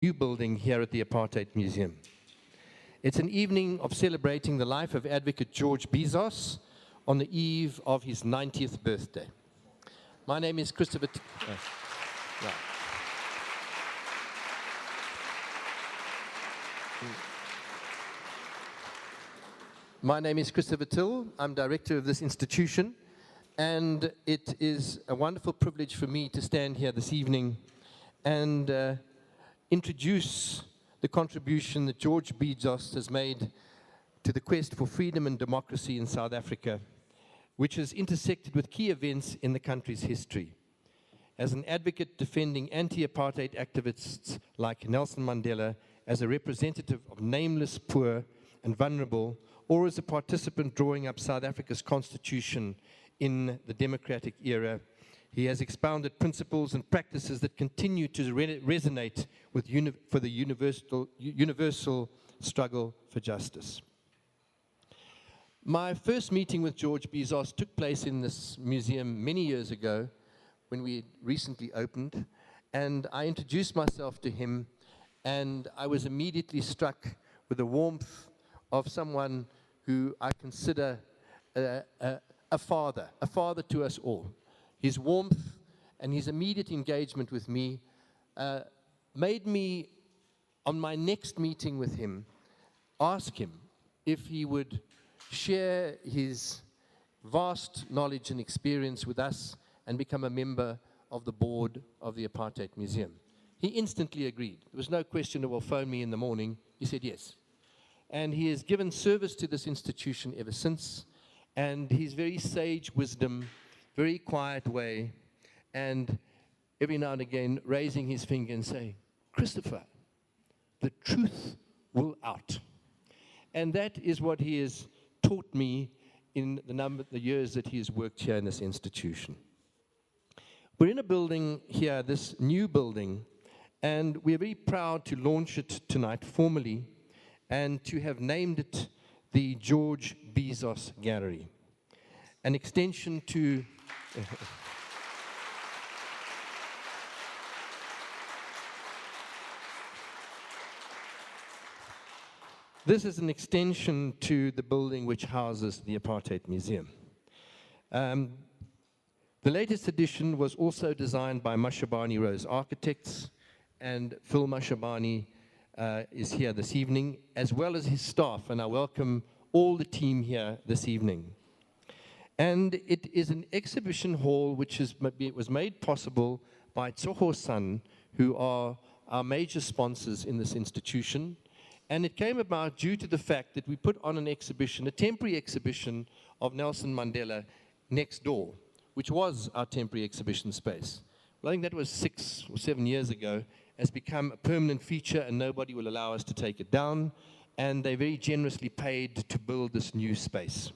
new building here at the Apartheid Museum. It's an evening of celebrating the life of advocate George Bizos on the eve of his 90th birthday. My name is Christopher. My name is Christopher Till. I'm director of this institution, and it is a wonderful privilege for me to stand here this evening and introduce the contribution that George Bizos has made to the quest for freedom and democracy in South Africa, which has intersected with key events in the country's history. As an advocate defending anti-apartheid activists like Nelson Mandela, as a representative of nameless, poor, and vulnerable, or as a participant drawing up South Africa's constitution in the democratic era, he has expounded principles and practices that continue to resonate with for the universal struggle for justice. My first meeting with George Bizos took place in this museum many years ago when we recently opened, and I introduced myself to him, and I was immediately struck with the warmth of someone who I consider a father to us all. His warmth and his immediate engagement with me made me, on my next meeting with him, ask him if he would share his vast knowledge and experience with us and become a member of the board of the Apartheid Museum. He instantly agreed. There was no question that will phone me in the morning. He said yes. And he has given service to this institution ever since, and his very sage wisdom, very quiet way, and every now and again raising his finger and saying, "Christopher, the truth will out." And that is what he has taught me in the years that he has worked here in this institution. We're in a building here, this new building, and we're very proud to launch it tonight formally and to have named it the George Bizos Gallery, an extension to this is an extension to the building which houses the Apartheid Museum. The latest edition was also designed by Mashabane Rose Architects, and Phil Mashabane is here this evening, as well as his staff, and I welcome all the team here this evening. And it is an exhibition hall which was made possible by Tsoho Sun, who are our major sponsors in this institution. And it came about due to the fact that we put on an exhibition, a temporary exhibition of Nelson Mandela next door, which was our temporary exhibition space. Well, I think that was 6 or 7 years ago, has become a permanent feature and nobody will allow us to take it down. And they very generously paid to build this new space.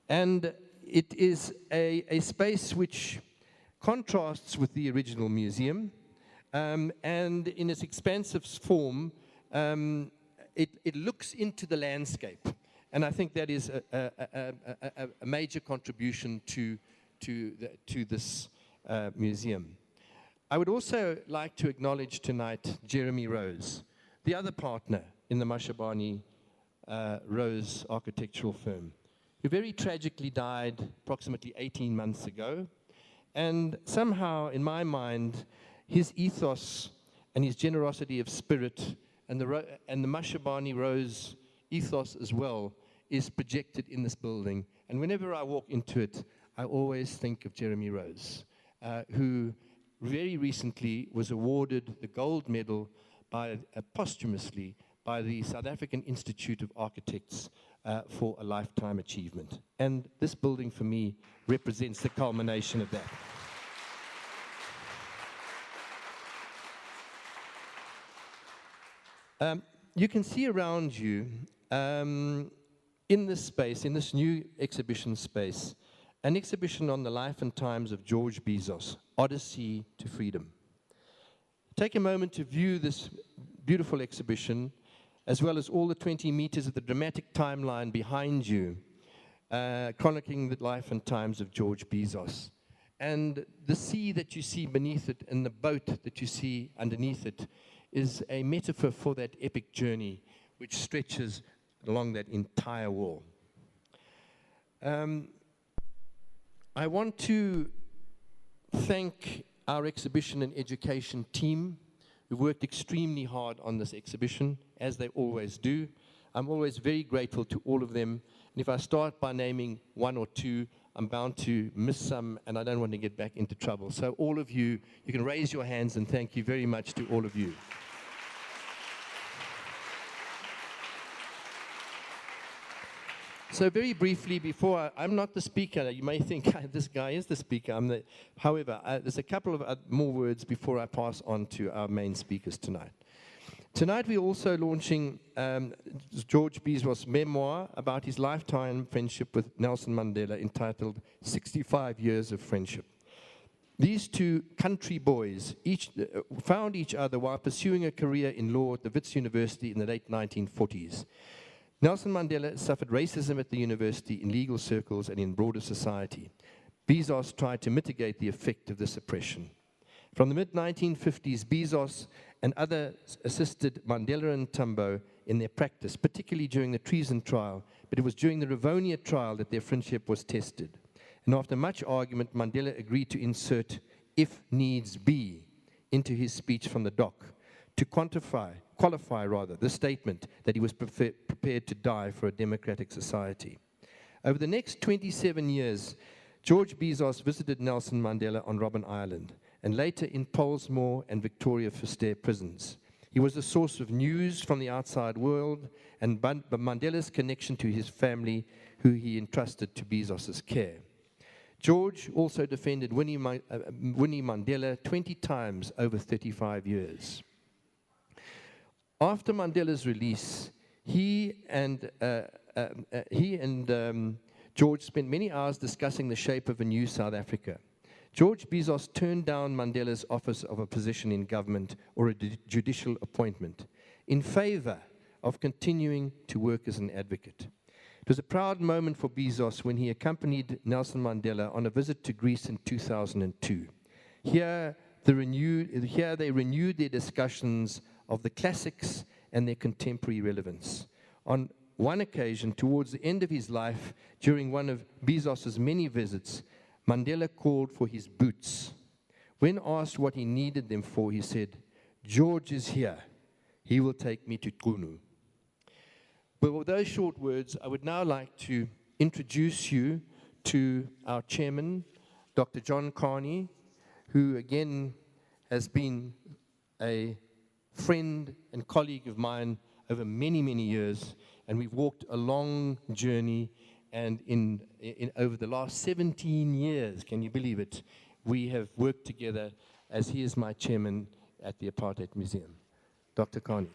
And it is a space which contrasts with the original museum, and in its expansive form, it looks into the landscape. And I think that is a major contribution to this museum. I would also like to acknowledge tonight Jeremy Rose, the other partner in the Mashabane Rose architectural firm, who very tragically died approximately 18 months ago. And somehow, in my mind, his ethos and his generosity of spirit and the Mashabane Rose ethos as well is projected in this building. And whenever I walk into it, I always think of Jeremy Rose, who very recently was awarded the gold medal posthumously by the South African Institute of Architects for a lifetime achievement. And this building for me represents the culmination of that. You can see around you, in this space, in this new exhibition space, an exhibition on the life and times of George Bizos, Odyssey to Freedom. Take a moment to view this beautiful exhibition, as well as all the 20 meters of the dramatic timeline behind you, chronicling the life and times of George Bizos. And the sea that you see beneath it and the boat that you see underneath it is a metaphor for that epic journey which stretches along that entire wall. I want to thank our exhibition and education team who worked extremely hard on this exhibition, as they always do. I'm always very grateful to all of them. And if I start by naming one or two, I'm bound to miss some, and I don't want to get back into trouble. So all of you, you can raise your hands, and thank you very much to all of you. So very briefly, before I'm not the speaker. You may think this guy is the speaker. However, there's a couple of more words before I pass on to our main speakers tonight. Tonight we're also launching George Bizos' memoir about his lifetime friendship with Nelson Mandela, entitled 65 Years of Friendship. These two country boys found each other while pursuing a career in law at the Wits University in the late 1940s. Nelson Mandela suffered racism at the university, in legal circles, and in broader society. Bizos tried to mitigate the effect of this oppression. From the mid-1950s, Bizos and others assisted Mandela and Tambo in their practice, particularly during the treason trial, but it was during the Rivonia trial that their friendship was tested. And after much argument, Mandela agreed to insert, "if needs be," into his speech from the dock, to qualify the statement that he was prepared to die for a democratic society. Over the next 27 years, George Bizos visited Nelson Mandela on Robben Island, and later in Pollsmoor and Victoria Verster prisons. He was a source of news from the outside world, and Mandela's connection to his family, who he entrusted to Bizos' care. George also defended Winnie Mandela 20 times over 35 years. After Mandela's release, he and George spent many hours discussing the shape of a new South Africa. George Bizos turned down Mandela's office of a position in government or a judicial appointment in favor of continuing to work as an advocate. It was a proud moment for Bizos when he accompanied Nelson Mandela on a visit to Greece in 2002. Here they renewed their discussions of the classics and their contemporary relevance. On one occasion, towards the end of his life, during one of Bizos' many visits, Mandela called for his boots. When asked what he needed them for, he said, "George is here. He will take me to Qunu." But with those short words, I would now like to introduce you to our chairman, Dr. John Carney, who again has been a friend and colleague of mine over many, many years, and we've walked a long journey, and over the last 17 years, can you believe it, we have worked together as he is my chairman at the Apartheid Museum. Dr. Carney.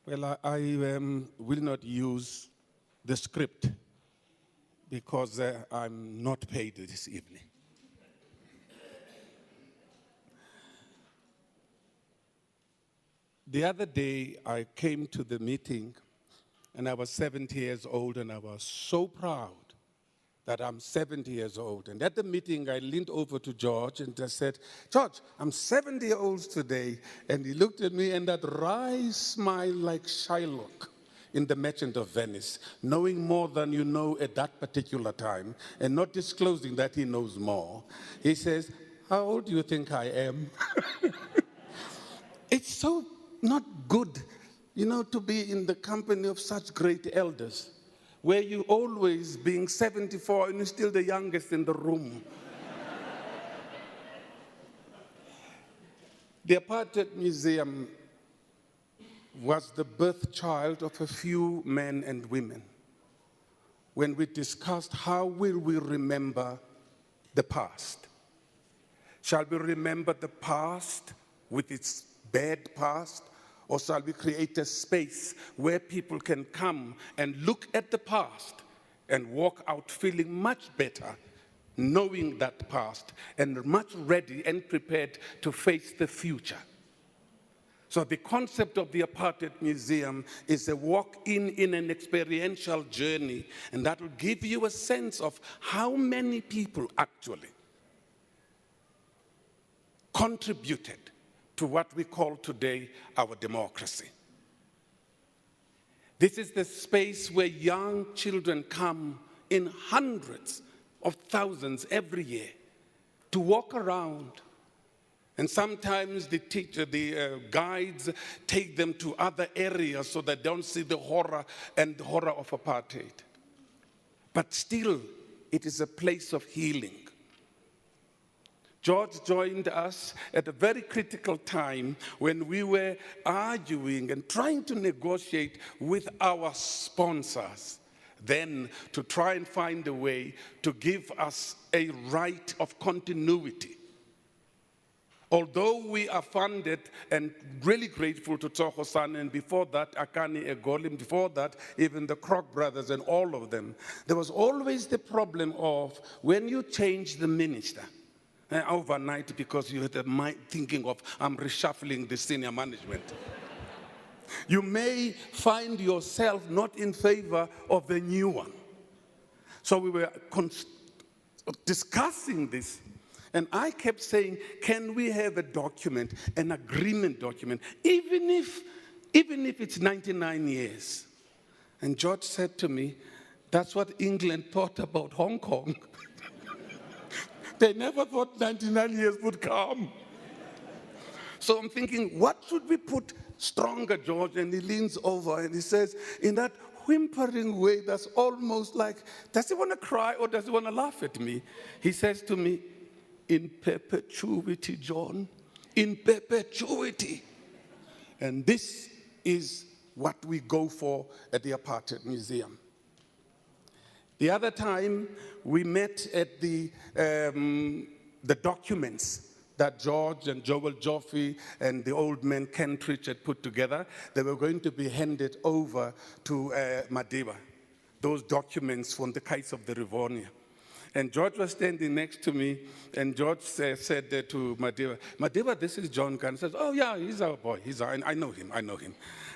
Well, I will not use the script because I'm not paid this evening. The other day, I came to the meeting, and I was 70 years old, and I was so proud that I'm 70 years old. And at the meeting, I leaned over to George and I said, "George, I'm 70 years old today." And he looked at me, and that wry smile like Shylock in The Merchant of Venice, knowing more than you know at that particular time, and not disclosing that he knows more. He says, "How old do you think I am?" It's so not good, to be in the company of such great elders, where you always being 74 and you're still the youngest in the room. The Apartheid Museum was the birth child of a few men and women when we discussed how will we remember the past. Shall we remember the past with its bad past, or shall we create a space where people can come and look at the past and walk out feeling much better, knowing that past, and much ready and prepared to face the future? So the concept of the Apartheid Museum is a walk-in an experiential journey, and that will give you a sense of how many people actually contributed to what we call today our democracy. This is the space where young children come in hundreds of thousands every year to walk around. And sometimes the guides take them to other areas so they don't see the horror of apartheid. But still, it is a place of healing. George joined us at a very critical time when we were arguing and trying to negotiate with our sponsors, then to try and find a way to give us a right of continuity. Although we are funded and really grateful to Tsoho-san, and before that, Akani Egolim, before that, even the Kroc brothers and all of them, there was always the problem of when you change the minister overnight because you had a mind thinking of, I'm reshuffling the senior management. You may find yourself not in favor of the new one. So we were discussing this. And I kept saying, can we have a document, an agreement document, even if it's 99 years? And George said to me, that's what England thought about Hong Kong. They never thought 99 years would come. So I'm thinking, what should we put stronger, George? And he leans over and he says, in that whimpering way that's almost like, does he want to cry or does he want to laugh at me? He says to me, in perpetuity, John, in perpetuity. And this is what we go for at the Apartheid Museum. The other time, we met at the documents that George and Joel Joffe and the old man Kentridge had put together. They were going to be handed over to Madiba, those documents from the case of the Rivonia. And George was standing next to me, and George said to Madiba, Madiba, this is John Gunn. He says, oh, yeah, he's our boy. I know him.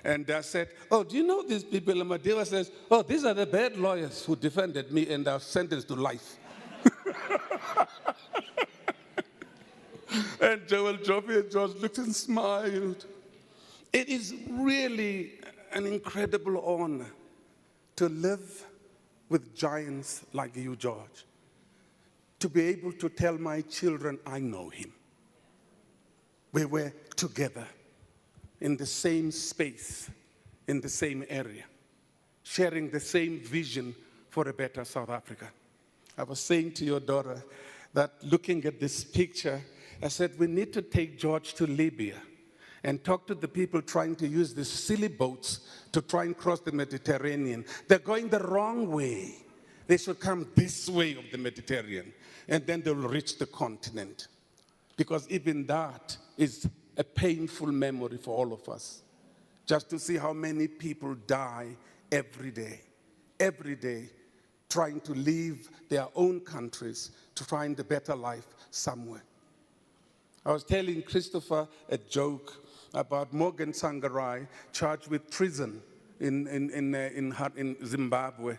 And I said, oh, do you know these people? And Madiba says, oh, these are the bad lawyers who defended me and are sentenced to life. And Joel Joffe and George looked and smiled. It is really an incredible honor to live with giants like you, George. To be able to tell my children, I know him. We were together in the same space, in the same area, sharing the same vision for a better South Africa. I was saying to your daughter that looking at this picture, I said, we need to take George to Libya and talk to the people trying to use these silly boats to try and cross the Mediterranean. They're going the wrong way. They should come this way of the Mediterranean, and then they'll reach the continent. Because even that is a painful memory for all of us. Just to see how many people die every day, trying to leave their own countries to find a better life somewhere. I was telling Christopher a joke about Morgan Tsvangirai charged with treason in Zimbabwe.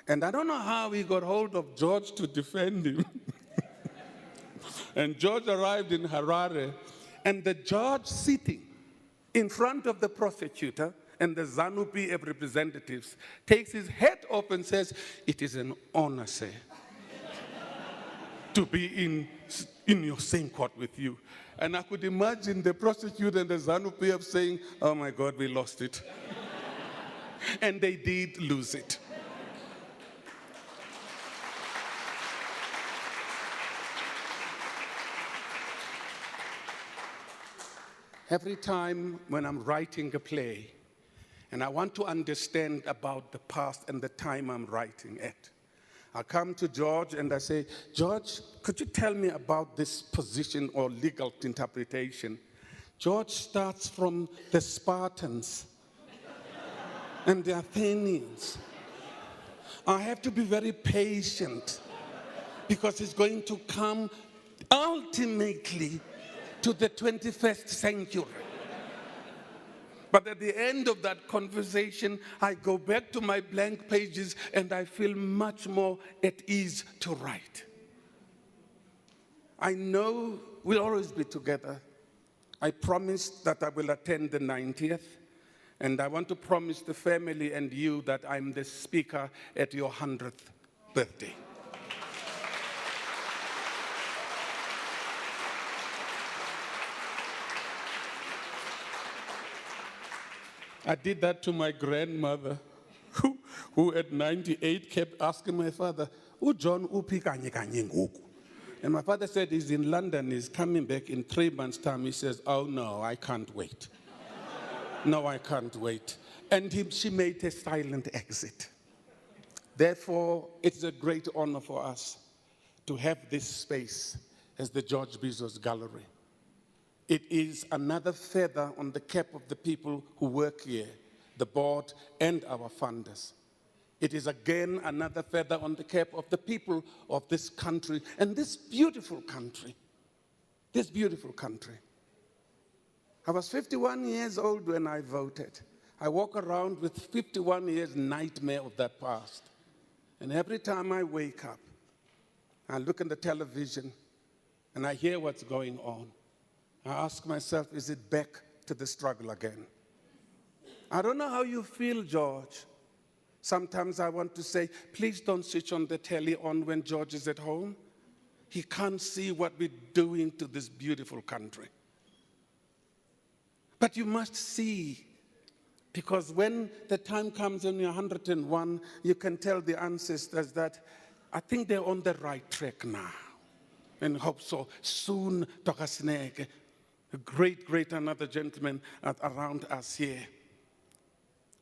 And I don't know how he got hold of George to defend him. And George arrived in Harare, and the judge sitting in front of the prosecutor and the ZANU-PF representatives takes his hat off and says, it is an honor, sir, to be in your same court with you. And I could imagine the prosecutor and the ZANU-PF saying, oh my God, we lost it. And they did lose it. Every time when I'm writing a play, and I want to understand about the past and the time I'm writing at, I come to George and I say, George, could you tell me about this position or legal interpretation? George starts from the Spartans and the Athenians. I have to be very patient because it's going to come ultimately to the 21st century. But at the end of that conversation, I go back to my blank pages and I feel much more at ease to write. I know we'll always be together. I promised that I will attend the 90th, and I want to promise the family and you that I'm the speaker at your 100th birthday. I did that to my grandmother, who at 98 kept asking my father, John upi kanye kanye ngoku?" And my father said, he's in London, he's coming back in 3 months' time. He says, "Oh no, I can't wait." No, I can't wait. And she made a silent exit. Therefore, it's a great honor for us to have this space as the George Bizos Gallery. It is another feather on the cap of the people who work here, the board and our funders. It is again another feather on the cap of the people of this country and this beautiful country. This beautiful country. I was 51 years old when I voted. I walk around with 51 years nightmare of that past. And every time I wake up, I look at the television and I hear what's going on. I ask myself, is it back to the struggle again? I don't know how you feel, George. Sometimes I want to say, please don't switch on the telly on when George is at home. He can't see what we're doing to this beautiful country. But you must see, because when the time comes when you're 101, you can tell the ancestors that I think they're on the right track now. And hope so. Soon, Tokasneke, a great another gentleman around us here,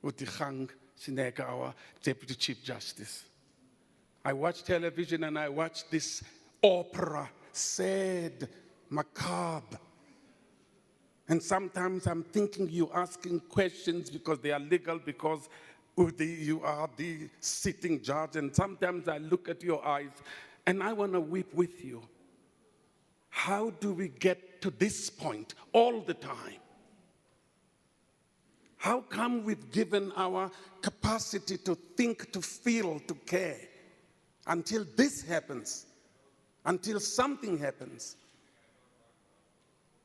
Utichang Sineka, our Deputy Chief Justice. I watch television and I watch this opera, sad, macabre. And sometimes I'm thinking you're asking questions because they are legal, because you are the sitting judge. And sometimes I look at your eyes and I want to weep with you. How do we get to this point all the time? How come we've given our capacity to think, to feel, to care until this happens, until something happens?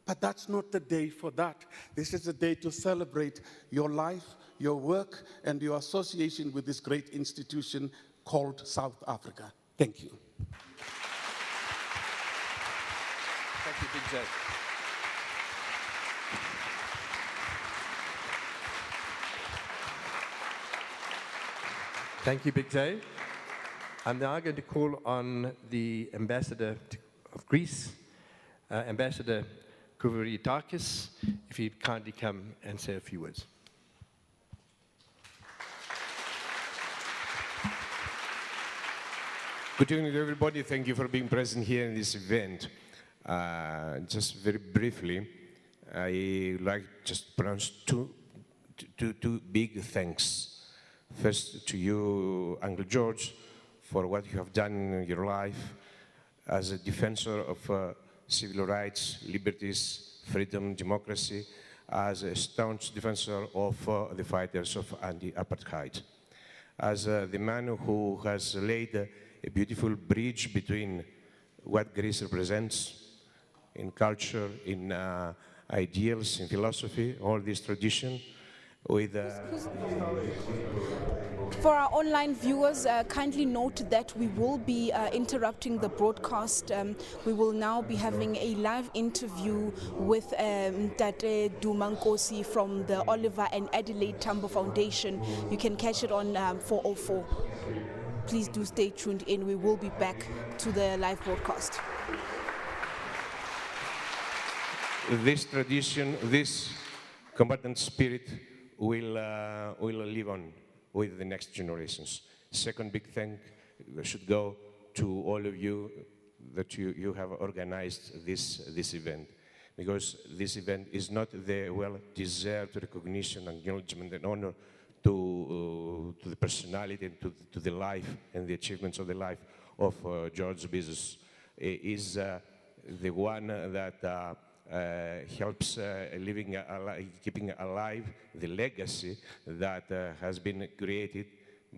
But that's not the day for that. This is a day to celebrate your life, your work, and your association with this great institution called South Africa. Thank you. Thank you, Big J. Thank you, Big J. I'm now going to call on the Ambassador of Greece, Ambassador Kuvritakis, if he'd kindly come and say a few words. Good evening, everybody. Thank you for being present here in this event. Just very briefly, I like just to pronounce two big thanks. First to you, Uncle George, for what you have done in your life as a defensor of civil rights, liberties, freedom, democracy, as a staunch defensor of the fighters of anti-apartheid. As the man who has laid a beautiful bridge between what Greece represents in culture, in ideals, in philosophy, all this tradition, with For our online viewers, kindly note that we will be interrupting the broadcast. We will now be having a live interview with Tate Dumankosi from the Oliver and Adelaide Tambo Foundation. You can catch it on 404. Please do stay tuned in. We will be back to the live broadcast. This tradition, this combatant spirit will live on with the next generations. Second big thank should go to all of you that you have organized this event, because this event is not the well-deserved recognition, acknowledgement, and honor to the personality and to the life and the achievements of the life of George Bizos. Is the one that helps keeping alive the legacy that has been created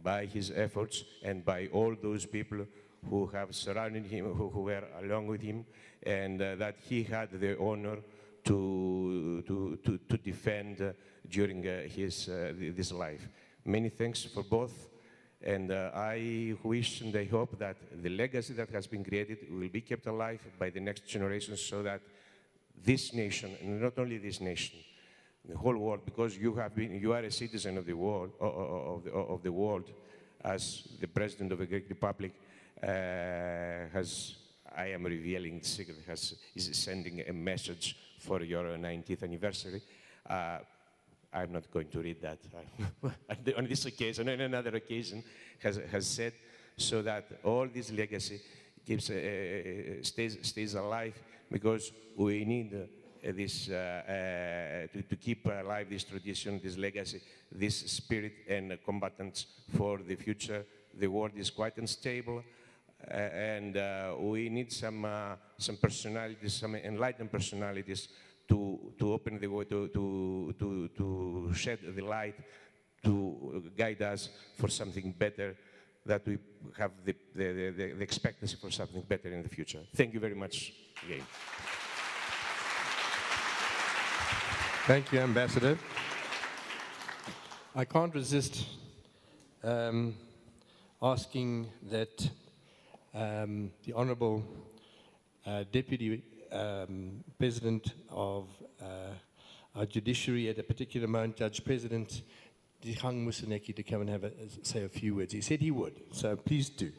by his efforts and by all those people who have surrounded him, who were along with him, and that he had the honor to defend during this life. Many thanks for both, and I wish and I hope that the legacy that has been created will be kept alive by the next generation, so that this nation, and not only this nation, the whole world, because you are a citizen of the world, of the world, as the president of the Greek Republic I am revealing the secret, is sending a message for your 90th anniversary. I'm not going to read that on this occasion. On another occasion, has said, so that all this legacy stays alive, because we need this to keep alive this tradition, this legacy, this spirit and combatants for the future. The world is quite unstable, and we need some personalities, some enlightened personalities to open the way, to shed the light, to guide us for something better, that we have the expectancy for something better in the future. Thank you very much again. Thank you, Ambassador. I can't resist asking that the Honourable Deputy President of our judiciary at a particular moment, Judge President Dikgang Moseneke, to come and say a few words. He said he would, so please do.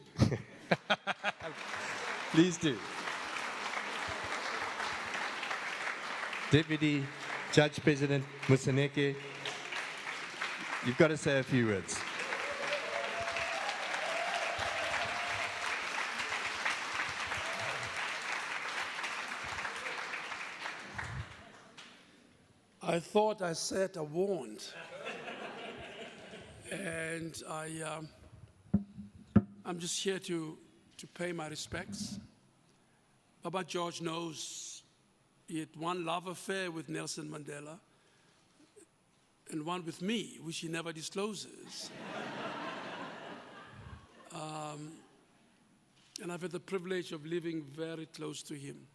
Please do. Deputy Judge President Moseneke, you've got to say a few words. I thought I said I won't. And I'm just here to pay my respects. Baba George knows he had one love affair with Nelson Mandela and one with me, which he never discloses. And I've had the privilege of living very close to him.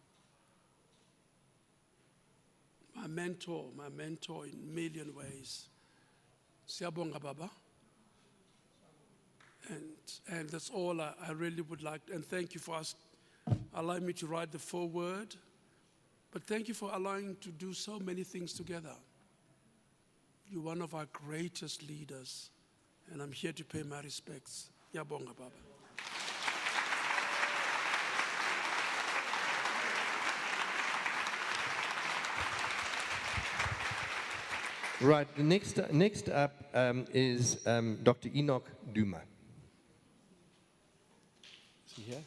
My mentor in a million ways. Siyabonga Baba. And that's all I really would like. And thank you for allowing me to write the foreword. But thank you for allowing to do so many things together. You're one of our greatest leaders. And I'm here to pay my respects. Siyabonga Baba. Right, the next up is Dr. Enoch Duma. Is he here?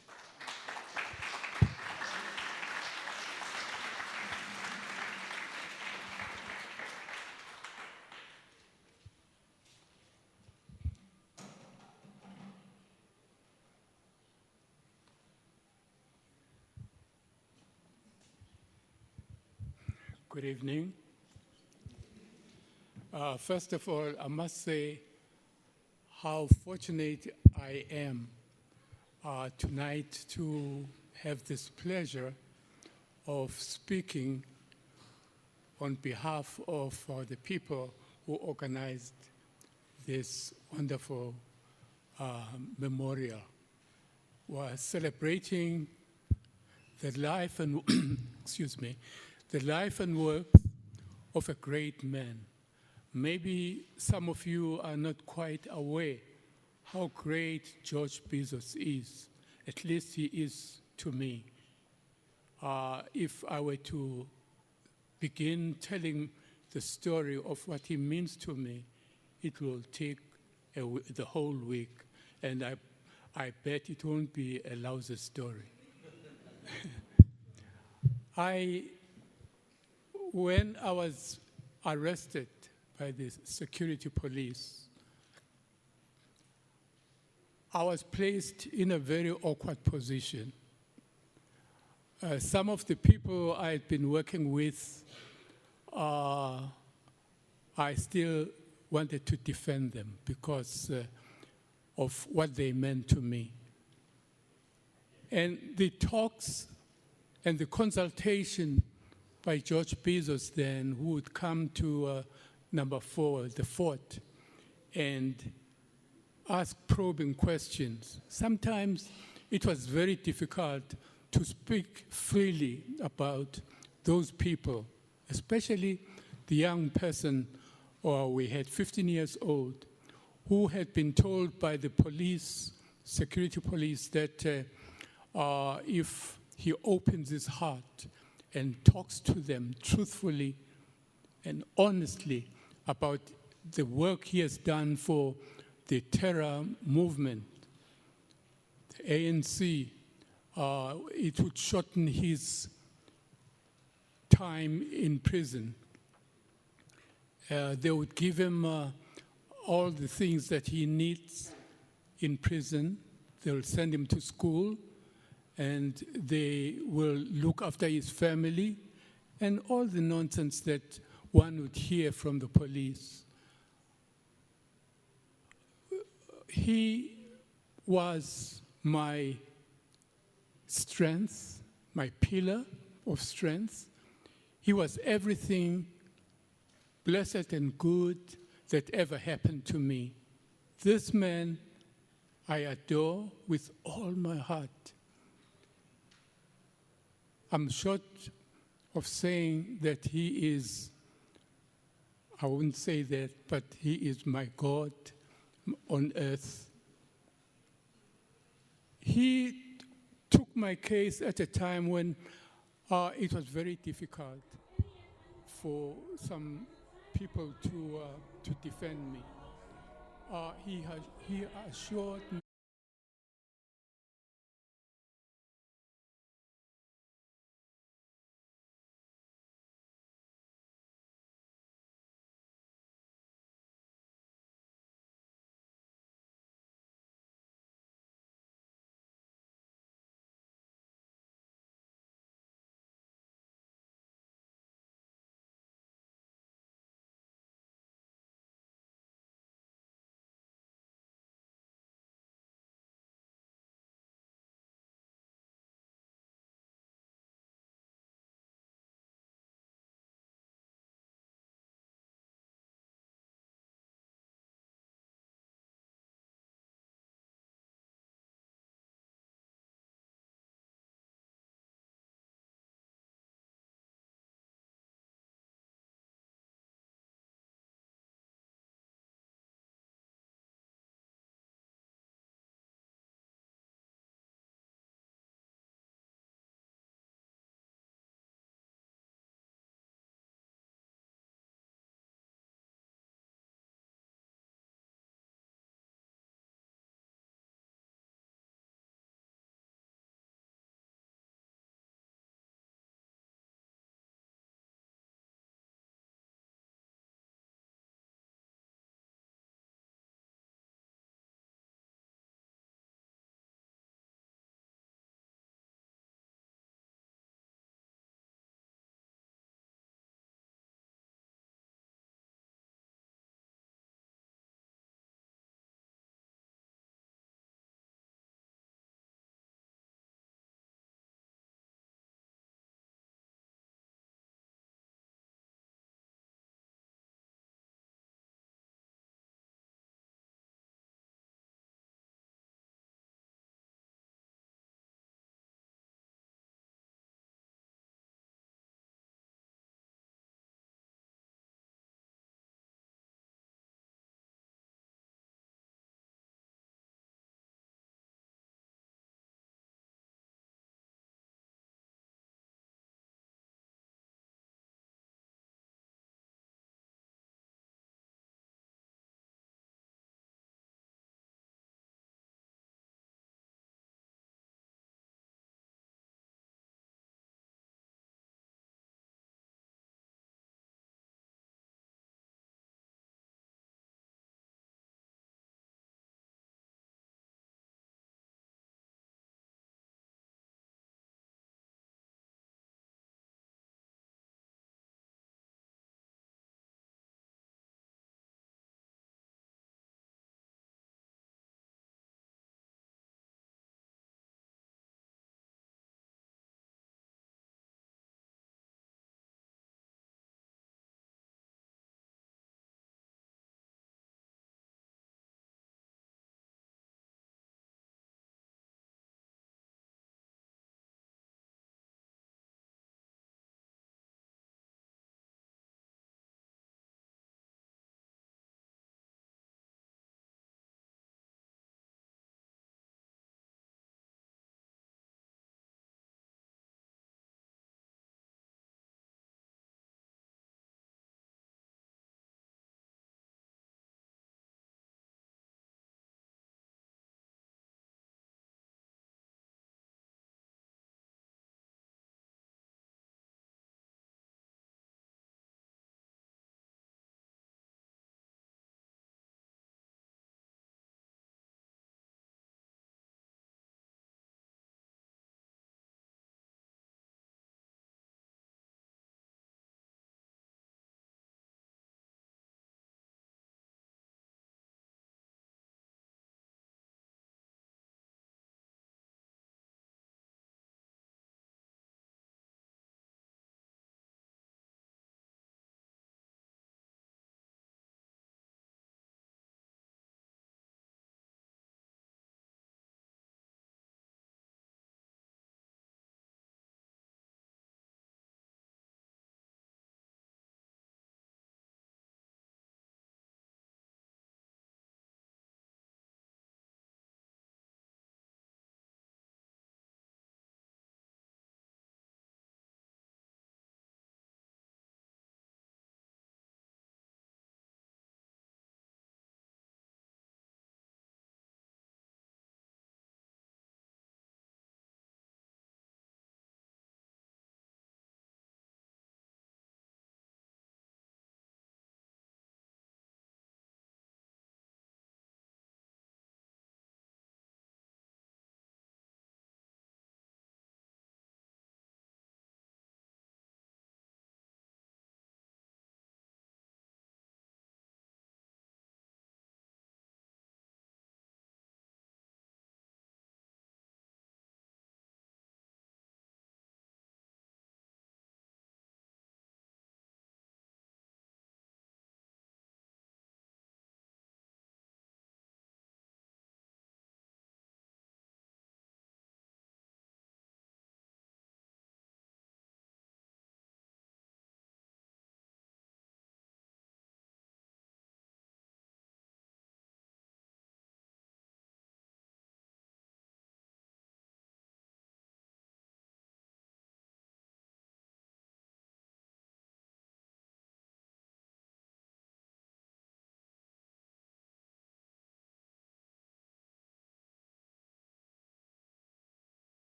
Good evening. First of all, I must say how fortunate I am tonight to have this pleasure of speaking on behalf of the people who organized this wonderful memorial. We're celebrating the life and excuse me, the life and work of a great man. Maybe some of you are not quite aware how great George Bizos is. At least he is to me. If I were to begin telling the story of what he means to me, it will take the whole week, and I bet it won't be a lousy story. When I was arrested by the security police, I was placed in a very awkward position. some of the people I've been working with, I still wanted to defend them because of what they meant to me. And the talks and the consultation by George Bizos then, who would come to number 4, the fort, and ask probing questions. Sometimes it was very difficult to speak freely about those people, especially the young person, or we had 15 years old, who had been told by the police, security police, that if he opens his heart and talks to them truthfully and honestly about the work he has done for the terror movement, the ANC, it would shorten his time in prison. They would give him all the things that he needs in prison. They will send him to school, and they will look after his family, and all the nonsense that one would hear from the police. He was my strength, my pillar of strength. He was everything blessed and good that ever happened to me. This man I adore with all my heart. I'm short of saying that he is, I wouldn't say that, but he is my God on earth. He took my case at a time when it was very difficult for some people to defend me. He assured me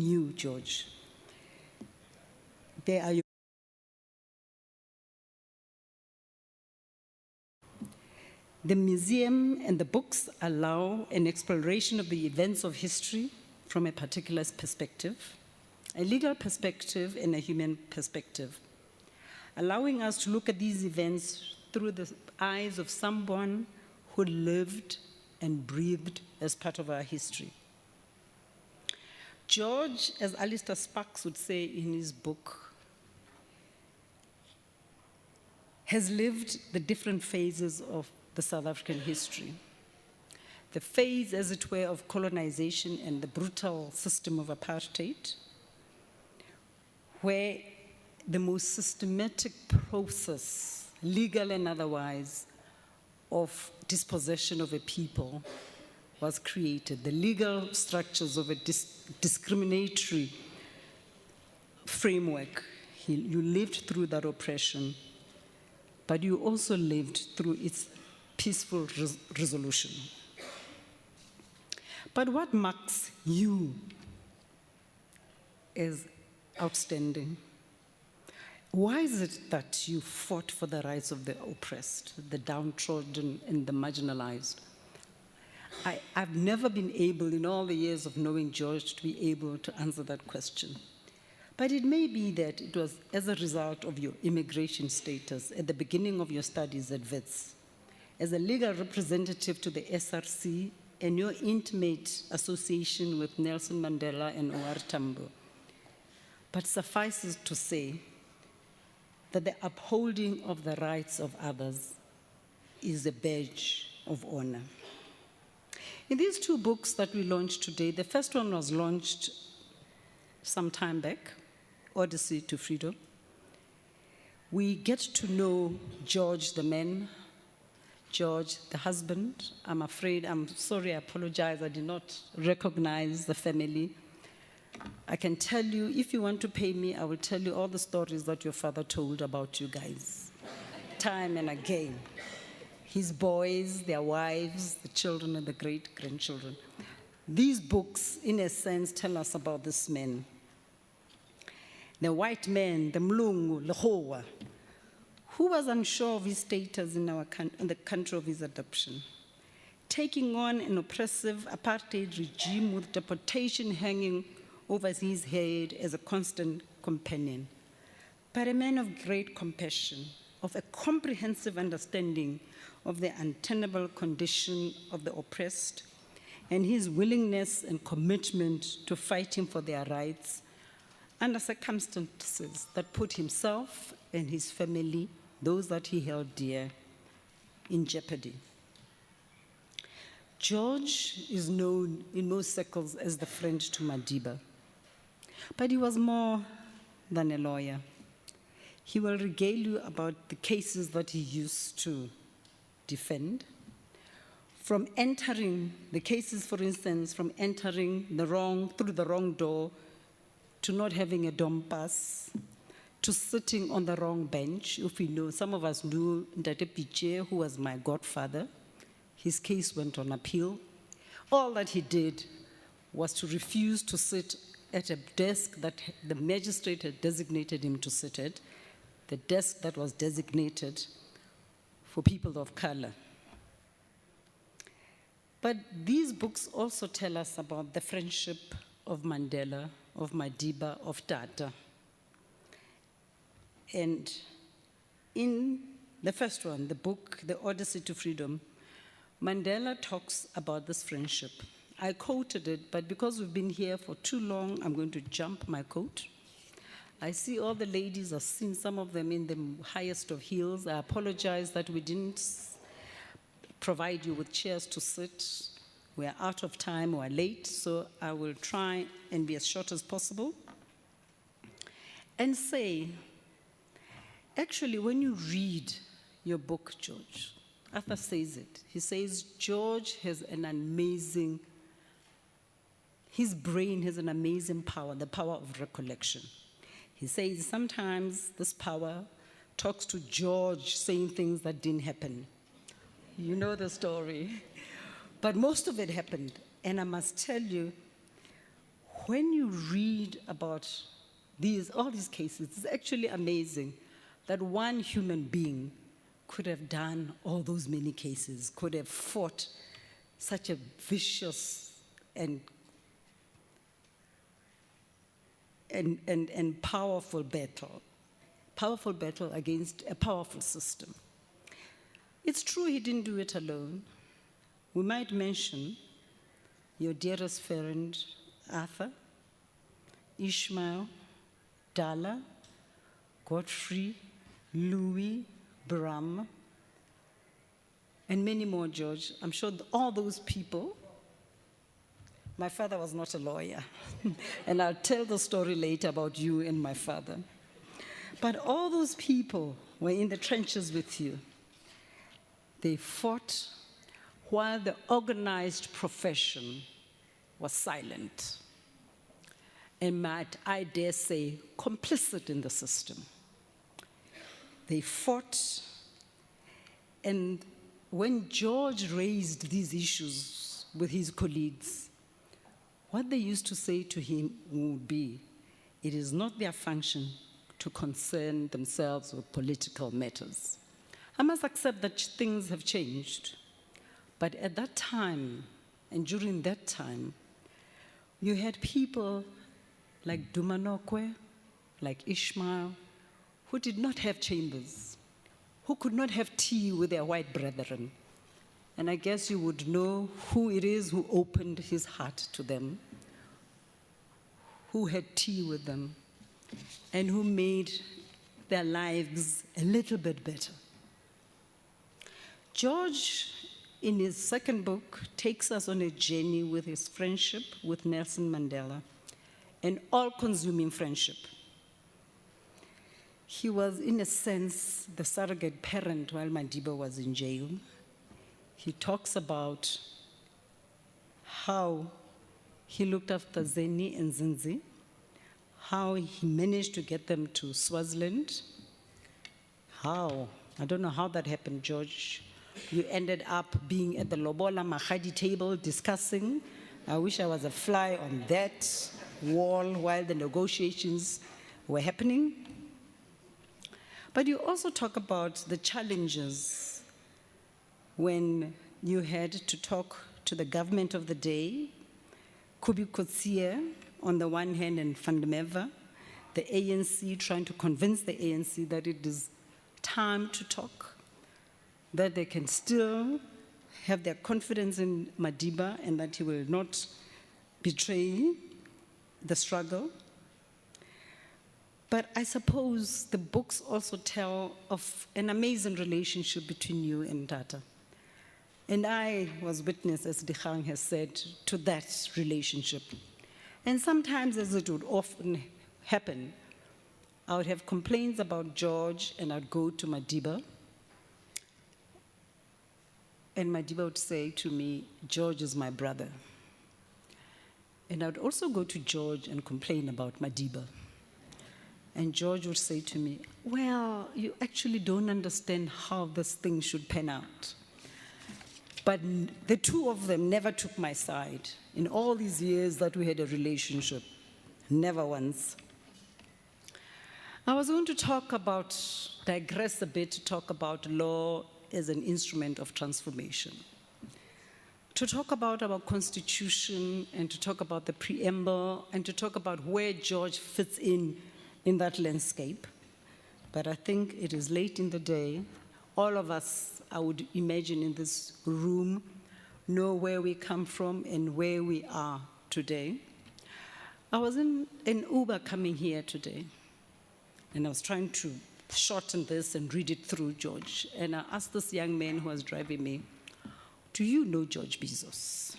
you, George. There are The museum and the books allow an exploration of the events of history from a particular perspective, a legal perspective and a human perspective, allowing us to look at these events through the eyes of someone who lived and breathed as part of our history. George, as Alistair Sparks would say in his book, has lived the different phases of the South African history. The phase, as it were, of colonization and the brutal system of apartheid, where the most systematic process, legal and otherwise, of dispossession of a people was created. The legal structures of a discriminatory framework. You lived through that oppression, but you also lived through its peaceful resolution. But what marks you as outstanding? Why is it that you fought for the rights of the oppressed, the downtrodden, and the marginalized? I've never been able, in all the years of knowing George, to be able to answer that question. But it may be that it was as a result of your immigration status at the beginning of your studies at Wits, as a legal representative to the SRC, and your intimate association with Nelson Mandela and O.R. Tambo. But suffices to say that the upholding of the rights of others is a badge of honor. In these two books that we launched today, the first one was launched some time back, Odyssey to Freedom. We get to know George the man, George the husband. I'm sorry, I apologize, I did not recognize the family. I can tell you, if you want to pay me, I will tell you all the stories that your father told about you guys, time and again. His boys, their wives, the children, and the great-grandchildren. These books, in a sense, tell us about this man. The white man, the Mlungu, Lehowa, who was unsure of his status in the country of his adoption, taking on an oppressive apartheid regime with deportation hanging over his head as a constant companion, but a man of great compassion, of a comprehensive understanding of the untenable condition of the oppressed, and his willingness and commitment to fighting for their rights under circumstances that put himself and his family, those that he held dear, in jeopardy. George is known in most circles as the friend to Madiba, but he was more than a lawyer. He will regale you about the cases that he used to defend. From entering the cases, for instance, from entering through the wrong door, to not having a dom pass, to sitting on the wrong bench. If we know, some of us knew Ndate Piche, who was my godfather. His case went on appeal. All that he did was to refuse to sit at a desk that the magistrate had designated him to sit at, the desk that was designated for people of color. But these books also tell us about the friendship of Mandela, of Madiba, of Tata. And in the first one, the book, The Odyssey to Freedom, Mandela talks about this friendship. I quoted it, but because we've been here for too long, I'm going to jump my quote. I see all the ladies, I've seen some of them in the highest of heels. I apologize that we didn't provide you with chairs to sit. We're out of time, we're late, so I will try and be as short as possible. And say, actually, when you read your book, George, Arthur says it. He says, George has an amazing, his brain has an amazing power, the power of recollection. He says sometimes this power talks to George saying things that didn't happen. You know the story. But most of it happened. And I must tell you, when you read about all these cases, it's actually amazing that one human being could have done all those many cases, could have fought such a vicious and powerful battle against a powerful system. It's true he didn't do it alone. We might mention your dearest friend, Arthur, Ishmael, Dala, Godfrey, Louis, Bram, and many more, George. I'm sure all those people. My father was not a lawyer, and I'll tell the story later about you and my father. But all those people were in the trenches with you. They fought while the organized profession was silent, and might, I dare say, complicit in the system. They fought, and when George raised these issues with his colleagues, what they used to say to him would be, it is not their function to concern themselves with political matters. I must accept that things have changed, but at that time, and during that time, you had people like Dumanokwe, like Ishmael, who did not have chambers, who could not have tea with their white brethren. And I guess you would know who it is who opened his heart to them, who had tea with them, and who made their lives a little bit better. George, in his second book, takes us on a journey with his friendship with Nelson Mandela, an all-consuming friendship. He was, in a sense, the surrogate parent while Madiba was in jail. He talks about how he looked after Zeni and Zinzi, how he managed to get them to Swaziland, how, I don't know how that happened, George. You ended up being at the Lobola Mahadi table discussing. I wish I was a fly on that wall while the negotiations were happening. But you also talk about the challenges when you had to talk to the government of the day, Kubi Kotsie on the one hand and Vandemeva, the ANC trying to convince the ANC that it is time to talk, that they can still have their confidence in Madiba and that he will not betray the struggle. But I suppose the books also tell of an amazing relationship between you and Tata. And I was witness, as Dikgang has said, to that relationship. And sometimes, as it would often happen, I would have complaints about George and I'd go to Madiba. And Madiba would say to me, George is my brother. And I would also go to George and complain about Madiba. And George would say to me, well, you actually don't understand how this thing should pan out. But the two of them never took my side. In all these years that we had a relationship, never once. I was going to digress a bit to talk about law as an instrument of transformation. To talk about our constitution and to talk about the preamble and to talk about where George fits in that landscape. But I think it is late in the day. All of us, I would imagine, in this room know where we come from and where we are today. I was in an Uber coming here today, and I was trying to shorten this and read it through, George. And I asked this young man who was driving me, do you know George Bizos?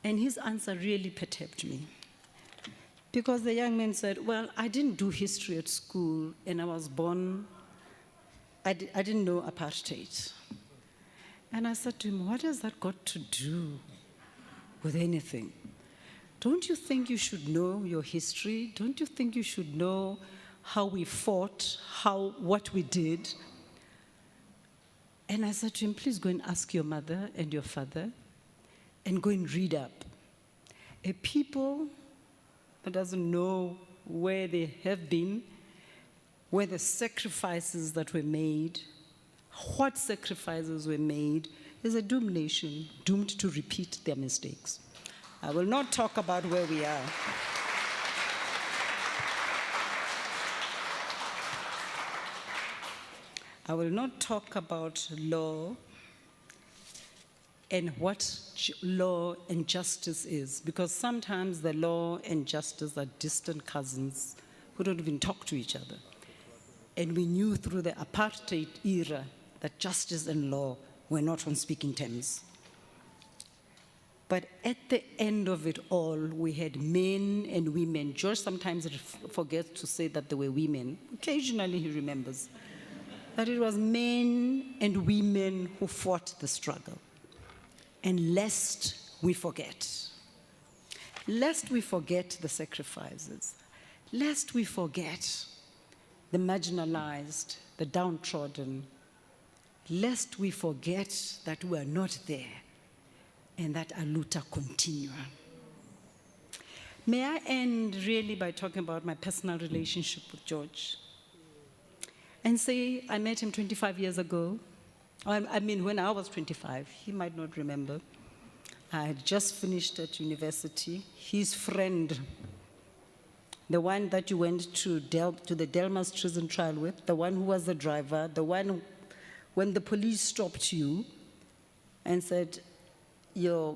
And his answer really perturbed me. Because the young man said, well, I didn't do history at school, and I was born, I didn't know apartheid. And I said to him, what has that got to do with anything? Don't you think you should know your history? Don't you think you should know how we fought, what we did? And I said to him, please go and ask your mother and your father and go and read up. A people that doesn't know where they have been, where the sacrifices that were made, what sacrifices were made, is a doomed nation, doomed to repeat their mistakes. I will not talk about where we are. I will not talk about law and what law and justice is, because sometimes the law and justice are distant cousins who don't even talk to each other. And we knew through the apartheid era that justice and law were not on speaking terms. But at the end of it all, we had men and women. George sometimes forgets to say that they were women. Occasionally he remembers that it was men and women who fought the struggle. And lest we forget the sacrifices, lest we forget the marginalized, the downtrodden, lest we forget that we are not there and that aluta continua. May I end really by talking about my personal relationship with George and say I met him 25 years ago. I mean, when I was 25, he might not remember. I had just finished at university. His friend, the one that you went to the Delmas prison trial with, the one who was the driver, the one when the police stopped you and said, I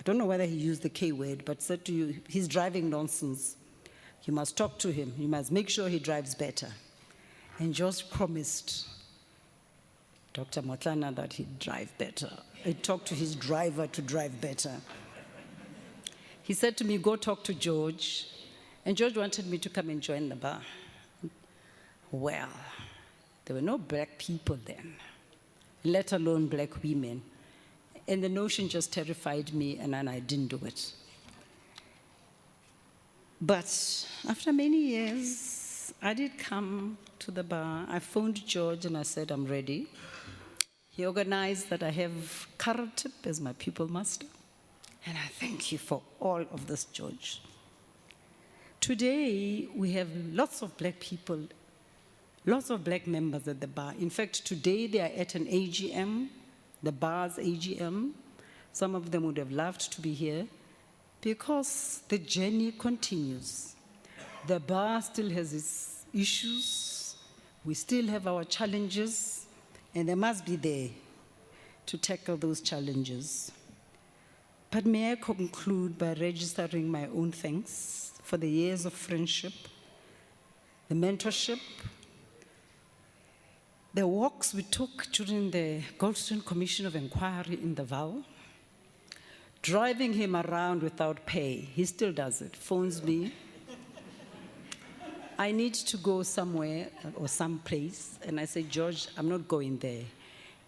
don't know whether he used the K word, but said to you, he's driving nonsense. You must talk to him. You must make sure he drives better. And George promised Dr. Motlana that he'd drive better. I talked to his driver to drive better. He said to me, go talk to George. And George wanted me to come and join the bar. Well, there were no black people then, let alone black women. And the notion just terrified me, and then I didn't do it. But after many years, I did come to the bar. I phoned George and I said, I'm ready. He organized that I have Karatip as my pupil master. And I thank you for all of this, George. Today, we have lots of black people, lots of black members at the bar. In fact, today they are at an AGM, the bar's AGM. Some of them would have loved to be here because the journey continues. The bar still has its issues. We still have our challenges. And they must be there to tackle those challenges. But may I conclude by registering my own thanks for the years of friendship, the mentorship, the walks we took during the Goldstone Commission of Inquiry in Davao, driving him around without pay. He still does it, phones me. I need to go somewhere or someplace, and I say, George, I'm not going there.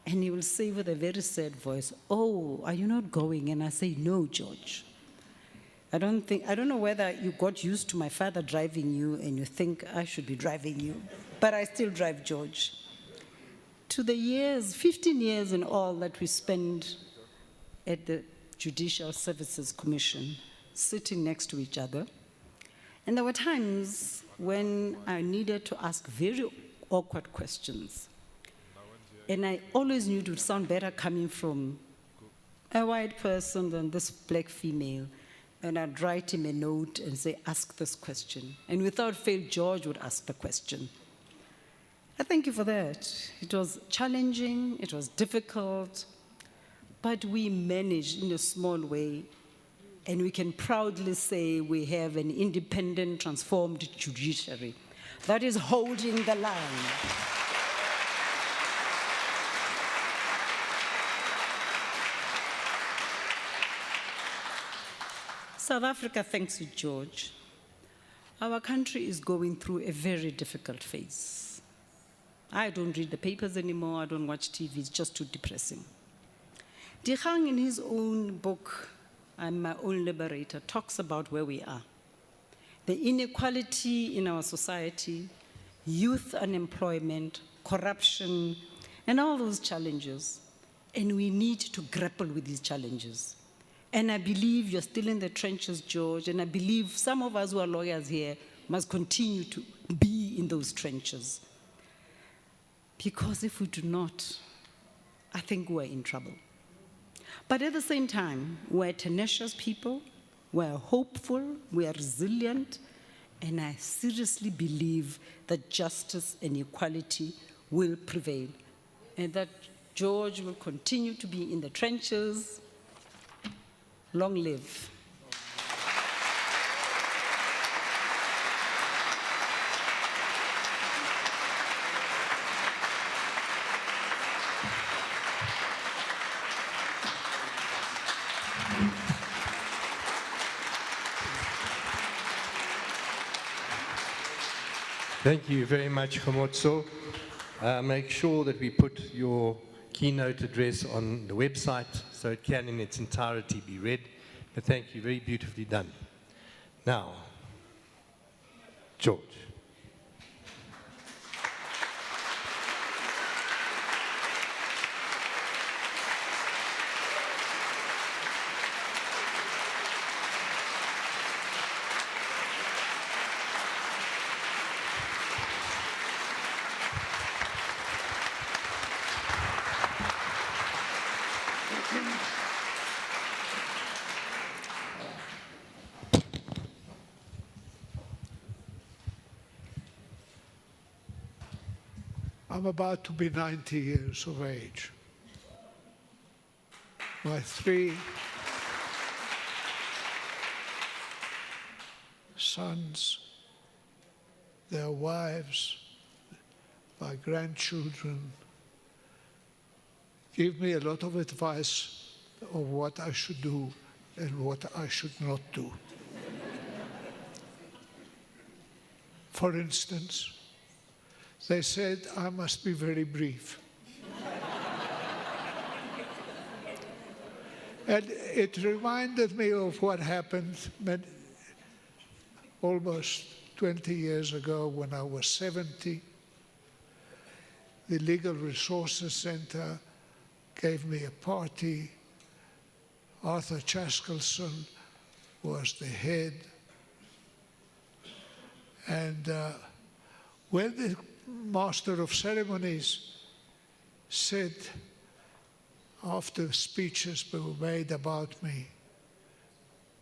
And he will say with a very sad voice, oh, are you not going? And I say, no, George. I don't know whether you got used to my father driving you and you think I should be driving you, but I still drive George. To the years, 15 years in all that we spent at the Judicial Services Commission, sitting next to each other. And there were times when I needed to ask very awkward questions. And I always knew it would sound better coming from a white person than this black female. And I'd write him a note and say, ask this question. And without fail, George would ask the question. I thank you for that. It was challenging, it was difficult, but we managed in a small way. And we can proudly say we have an independent, transformed judiciary that is holding the line. South Africa, thanks to George, our country is going through a very difficult phase. I don't read the papers anymore, I don't watch TV, it's just too depressing. Dikgang, in his own book, I'm My Own Liberator, talks about where we are. The inequality in our society, youth unemployment, corruption, and all those challenges. And we need to grapple with these challenges. And I believe you're still in the trenches, George, and I believe some of us who are lawyers here must continue to be in those trenches. Because if we do not, I think we're in trouble. But at the same time, we're tenacious people, we're hopeful, we're resilient, and I seriously believe that justice and equality will prevail, and that George will continue to be in the trenches. Long live. Thank you very much, Khomotso. Make sure that we put your keynote address on the website so it can in its entirety be read. But thank you, very beautifully done. Now, George. I'm about to be 90 years of age. My three sons, their wives, my grandchildren give me a lot of advice of what I should do and what I should not do. For instance, they said I must be very brief. And it reminded me of what happened almost 20 years ago when I was 70. The Legal Resources Center gave me a party. Arthur Chaskelson was the head. And when the Master of Ceremonies said, after speeches were made about me,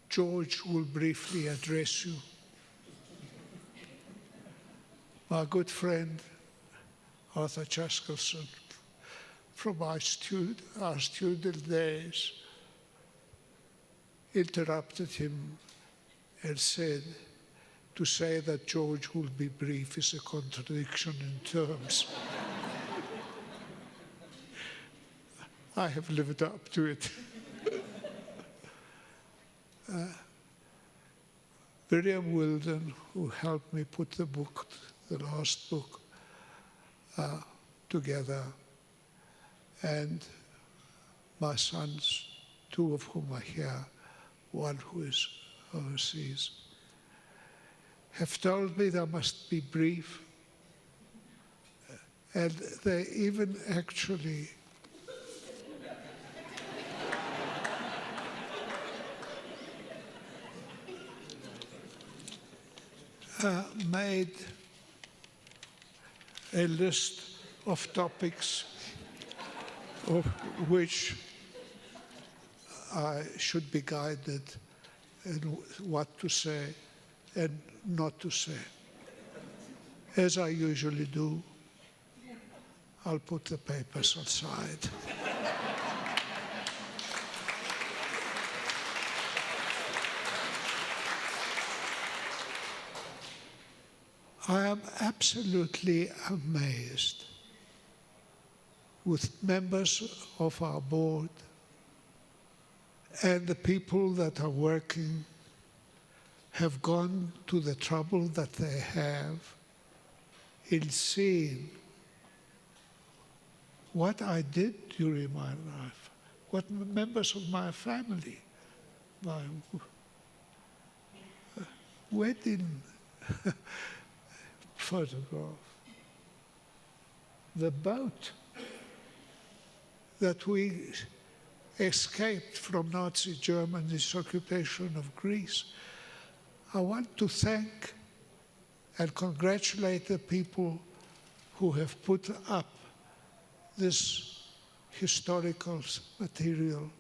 George will briefly address you. My good friend, Arthur Chaskelson, from our student days, interrupted him and said, to say that George will be brief is a contradiction in terms. I have lived up to it. Miriam Wilden, who helped me put the book, the last book, together, and my sons, two of whom are here, one who is overseas, have told me that I must be brief. And they even actually made a list of topics of which I should be guided in what to say and not to say. As I usually do, I'll put the papers aside. I am absolutely amazed with members of our board and the people that are working have gone to the trouble that they have in seeing what I did during my life, what members of my family, my wedding photograph, the boat that we escaped from Nazi Germany's occupation of Greece. I want to thank and congratulate the people who have put up this historical material,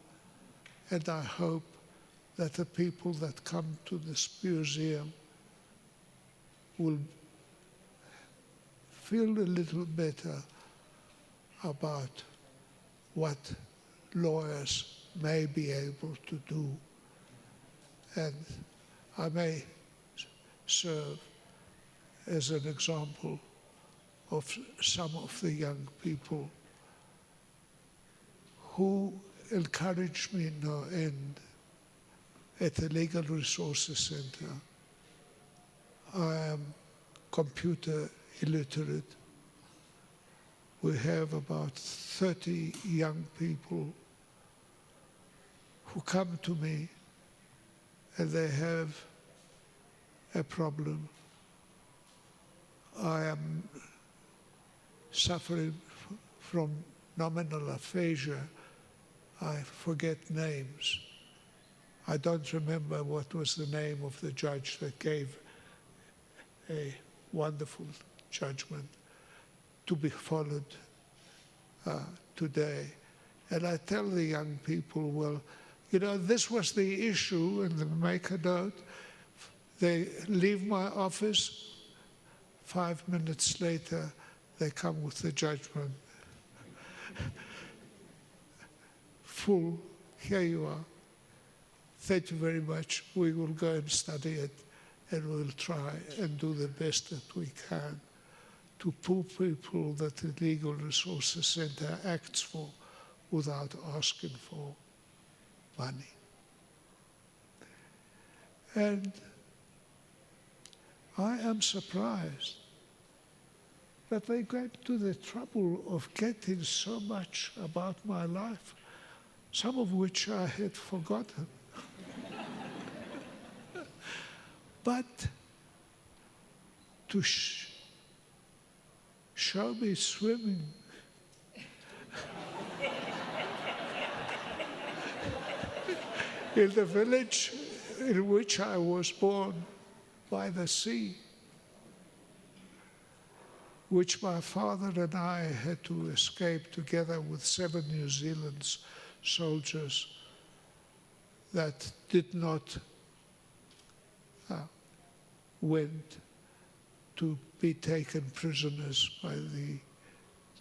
and I hope that the people that come to this museum will feel a little better about what lawyers may be able to do. And I may serve as an example of some of the young people who encouraged me no end at the Legal Resources Center. I am computer illiterate. We have about 30 young people who come to me and they have a problem. I am suffering from nominal aphasia. I forget names. I don't remember what was the name of the judge that gave a wonderful judgment to be followed today. And I tell the young people, well, you know, this was the issue, and they make a note. They leave my office. 5 minutes later, they come with the judgment. Full, here you are. Thank you very much. We will go and study it, and we'll try and do the best that we can to pull people that the Legal Resources Center acts for without asking for money. And I am surprised that they went to the trouble of getting so much about my life, some of which I had forgotten. But to show me swimming in the village in which I was born by the sea, which my father and I had to escape together with 7 New Zealand soldiers that did not went to be taken prisoners by the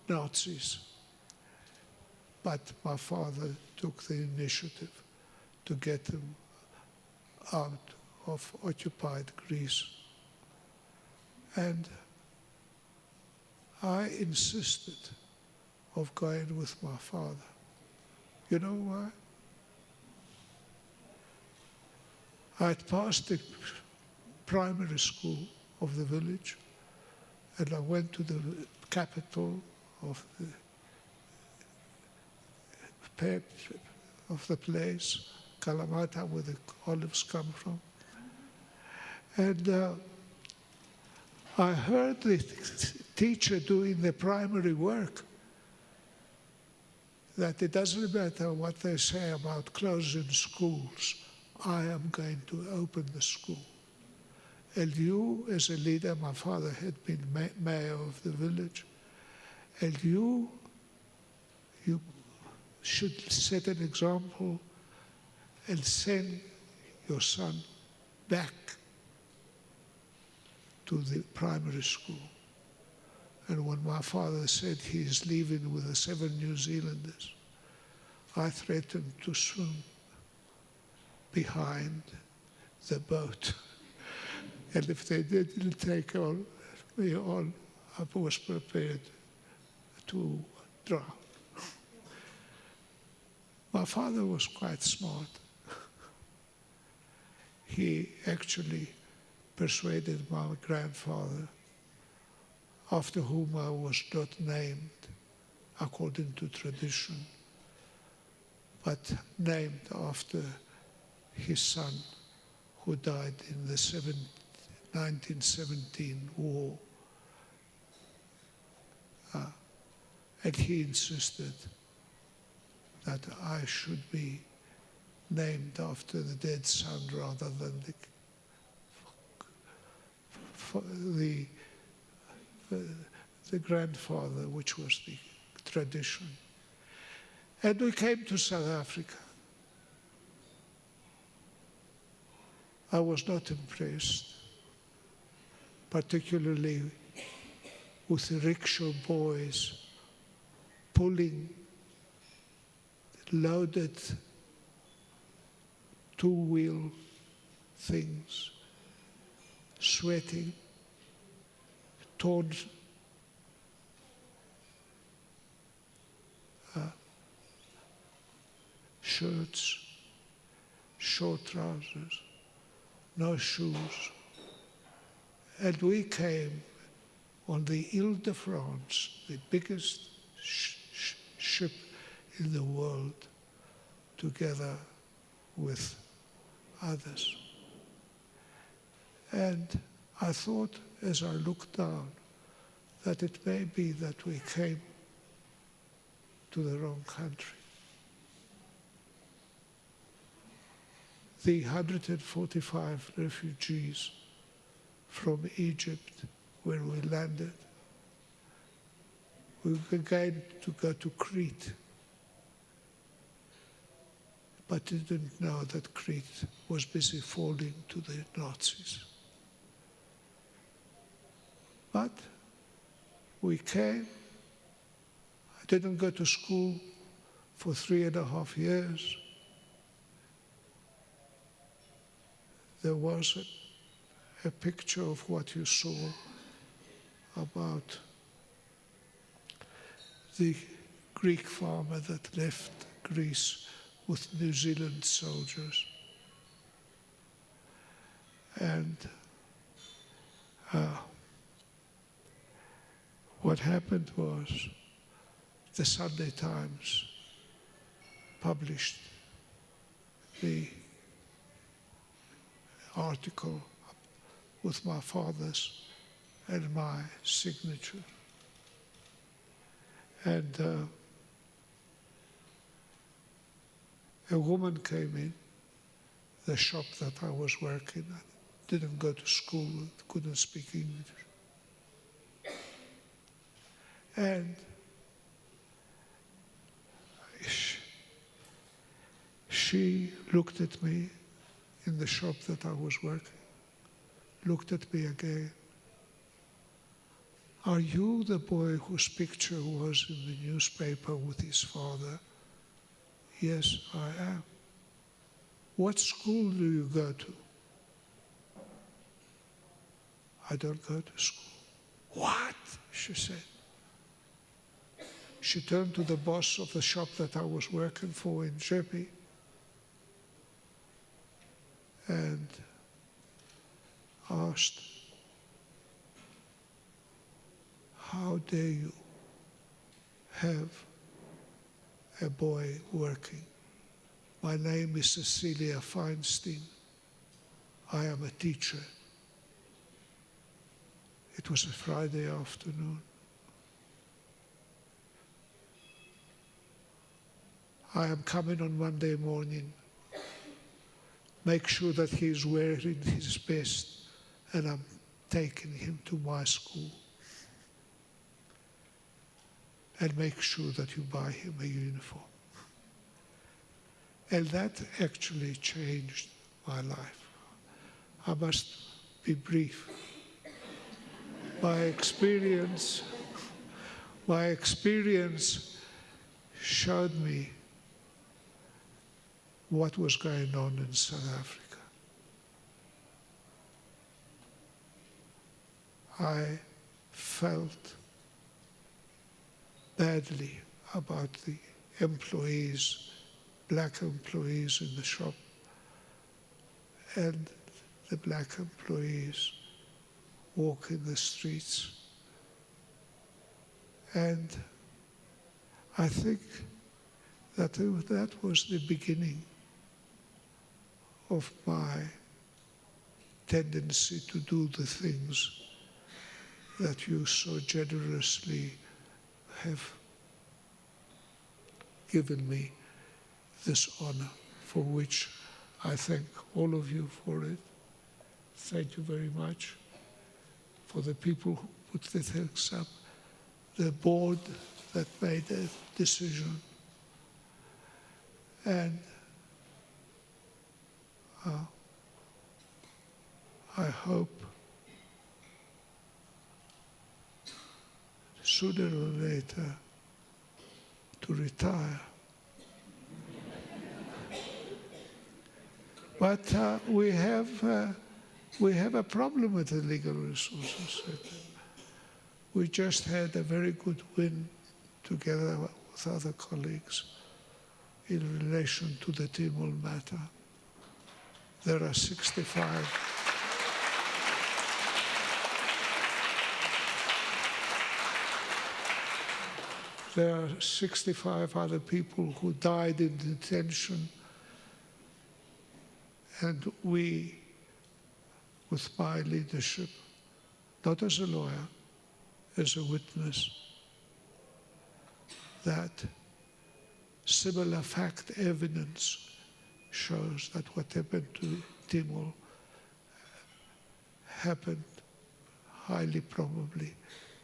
Nazis. But my father took the initiative to get them out of occupied Greece. And I insisted of going with my father. You know why? I had passed the primary school of the village, and I went to the capital of the place, Kalamata, where the olives come from. And I heard the teacher doing the primary work, that it doesn't matter what they say about closing schools, I am going to open the school. And you, as a leader, my father had been mayor of the village, and you should set an example and send your son back to the primary school. And when my father said he is leaving with the 7 New Zealanders, I threatened to swim behind the boat. And if they didn't take me on, I was prepared to drown. My father was quite smart. He actually persuaded my grandfather, after whom I was not named according to tradition, but named after his son, who died in the 1917 war. And he insisted that I should be named after the dead son rather than the grandfather, which was the tradition. And we came to South Africa. I was not impressed, particularly with the rickshaw boys pulling loaded two-wheel things, sweating, torn shirts, short trousers, no shoes. And we came on the Ile-de-France, the biggest ship in the world, together with others. And I thought, as I looked down, that it may be that we came to the wrong country. The 145 refugees from Egypt, where we landed, we began to go to Crete, but didn't know that Crete was busy falling to the Nazis. But we came. I didn't go to school for 3.5 years. There was a picture of what you saw about the Greek farmer that left Greece with New Zealand soldiers. And what happened was the Sunday Times published the article with my father's and my signature. And a woman came in the shop that I was working at, didn't go to school, couldn't speak English. And she looked at me in the shop that I was working, looked at me again. Are you the boy whose picture was in the newspaper with his father? Yes, I am. What school do you go to? I don't go to school. What? She said. She turned to the boss of the shop that I was working for in Jeppe and asked, how dare you have a boy working? My name is Cecilia Feinstein. I am a teacher. It was a Friday afternoon. I am coming on Monday morning. Make sure that he is wearing his best, and I'm taking him to my school. And make sure that you buy him a uniform. And that actually changed my life. I must be brief. My experience showed me what was going on in South Africa. I felt badly about the employees, black employees in the shop, and the black employees walking the streets. And I think that that was the beginning of my tendency to do the things that you so generously have given me this honor, for which I thank all of you for it. Thank you very much for the people who put the things up, the board that made a decision, and I hope sooner or later to retire. But we have a problem with the legal resources. We just had a very good win together with other colleagues in relation to the Timor matter. There are 65. There are 65 other people who died in detention, and we, with my leadership, not as a lawyer, as a witness, that similar fact evidence shows that what happened to Timor happened highly probably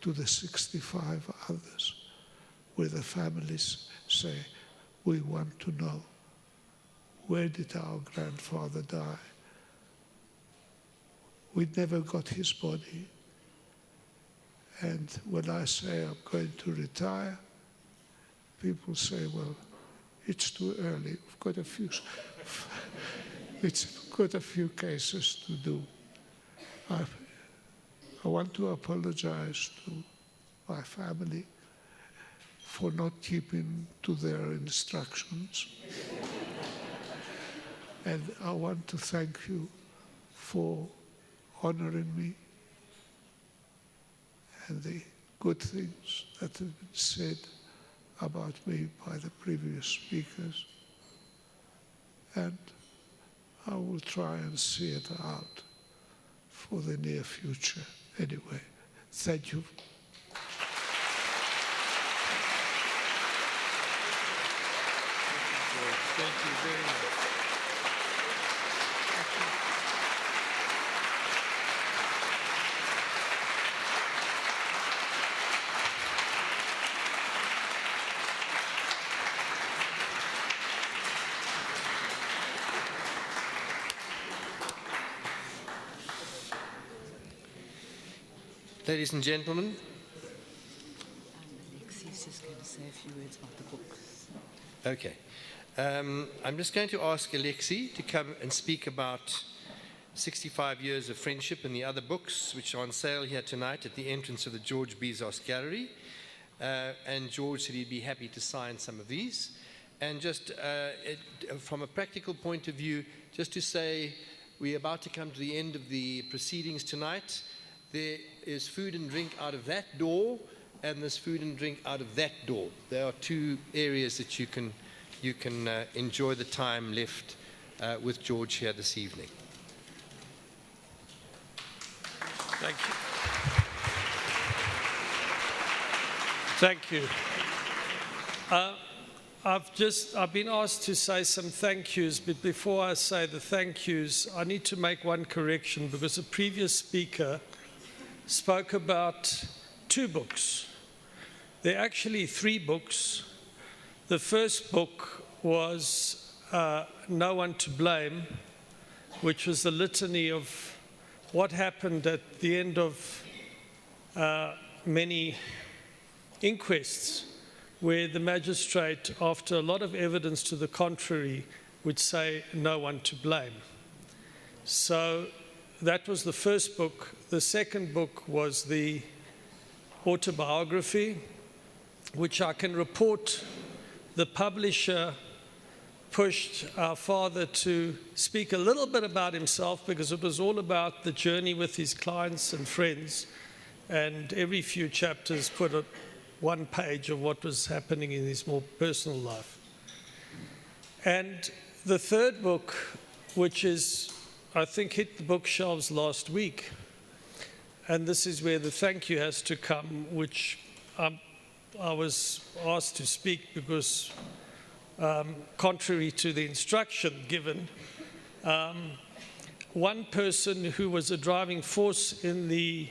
to the 65 others, where the families say, we want to know, where did our grandfather die? We never got his body. And when I say I'm going to retire, people say, well, it's too early. We've got a few, cases to do. I want to apologize to my family for not keeping to their instructions. And I want to thank you for honoring me and the good things that have been said about me by the previous speakers. And I will try and see it out for the near future anyway. Thank you. Thank you very much. Ladies and gentlemen, Alexi's just going to say a few words about the books. okay. I'm just going to ask Alexi to come and speak about 65 Years of Friendship and the other books which are on sale here tonight at the entrance of the George Bizos Gallery. And George said he'd be happy to sign some of these. And just from a practical point of view, just to say we're about to come to the end of the proceedings tonight. There is food and drink out of that door, and there's food and drink out of that door. There are two areas that you can enjoy the time left with George here this evening. Thank you. Thank you. I've been asked to say some thank yous, but before I say the thank yous, I need to make one correction because a previous speaker spoke about 2 books. There are actually 3 books. The first book was No One to Blame, which was the litany of what happened at the end of many inquests, where the magistrate, after a lot of evidence to the contrary, would say no one to blame. So that was the first book. The second book was the autobiography, which I can report the publisher pushed our father to speak a little bit about himself because it was all about the journey with his clients and friends, and every few chapters put one page of what was happening in his more personal life. And the third book, which is, I think, hit the bookshelves last week, and this is where the thank you has to come, which I was asked to speak because contrary to the instruction given. One person who was a driving force in the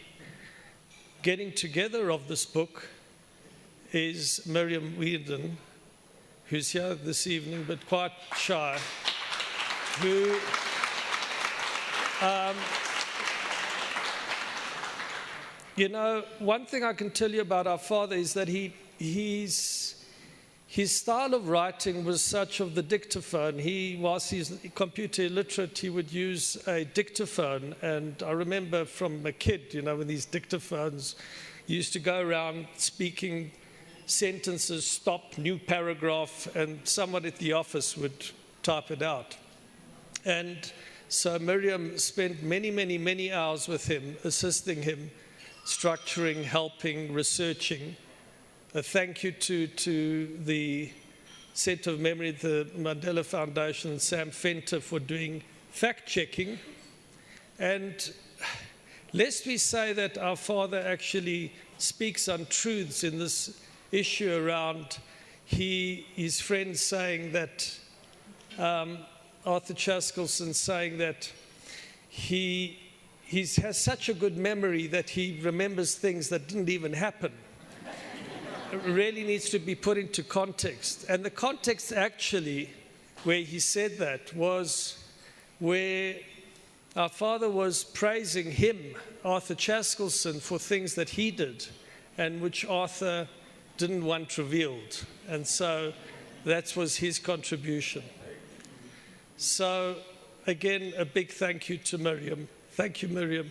getting together of this book is Miriam Weirden, who's here this evening but quite shy, who you know, one thing I can tell you about our father is that his style of writing was such of the dictaphone. Whilst he's computer illiterate, he would use a dictaphone. And I remember from a kid, you know, when these dictaphones used to go around speaking sentences, stop, new paragraph, and someone at the office would type it out. And so Miriam spent many, many, many hours with him, assisting him, structuring, helping, researching. A thank you to the Centre of Memory, the Mandela Foundation, and Sam Fenter for doing fact-checking. And lest we say that our father actually speaks untruths in this issue around his friends saying that, Arthur Chaskelson saying that he has such a good memory that he remembers things that didn't even happen. It really needs to be put into context. And the context actually where he said that was where our father was praising him, Arthur Chaskelson, for things that he did and which Arthur didn't want revealed. And so that was his contribution. So again, a big thank you to Miriam. Thank you, Miriam.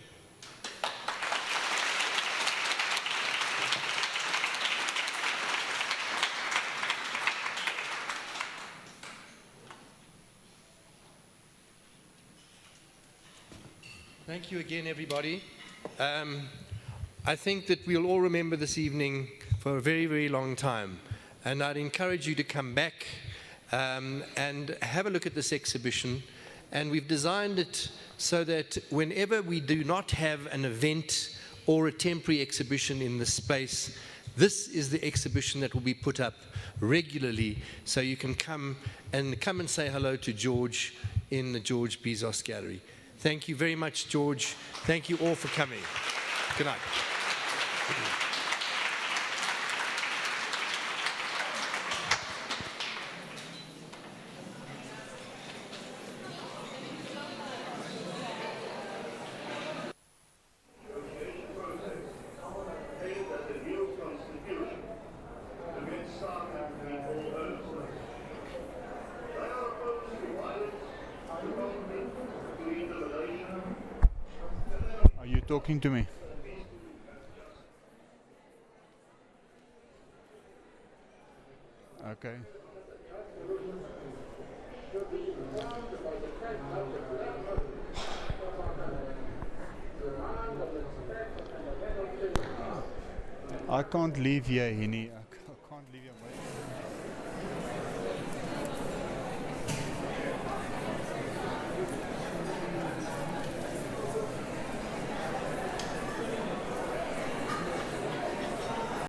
Thank you again, everybody. I think that we'll all remember this evening for a very, very long time. And I'd encourage you to come back and have a look at this exhibition. And we've designed it so that whenever we do not have an event or a temporary exhibition in the space, this is the exhibition that will be put up regularly, so you can come and say hello to George in the George Bizos Gallery. Thank you very much, George. Thank you all for coming. Good night. Are you talking to me? Okay. I can't leave here, Hini.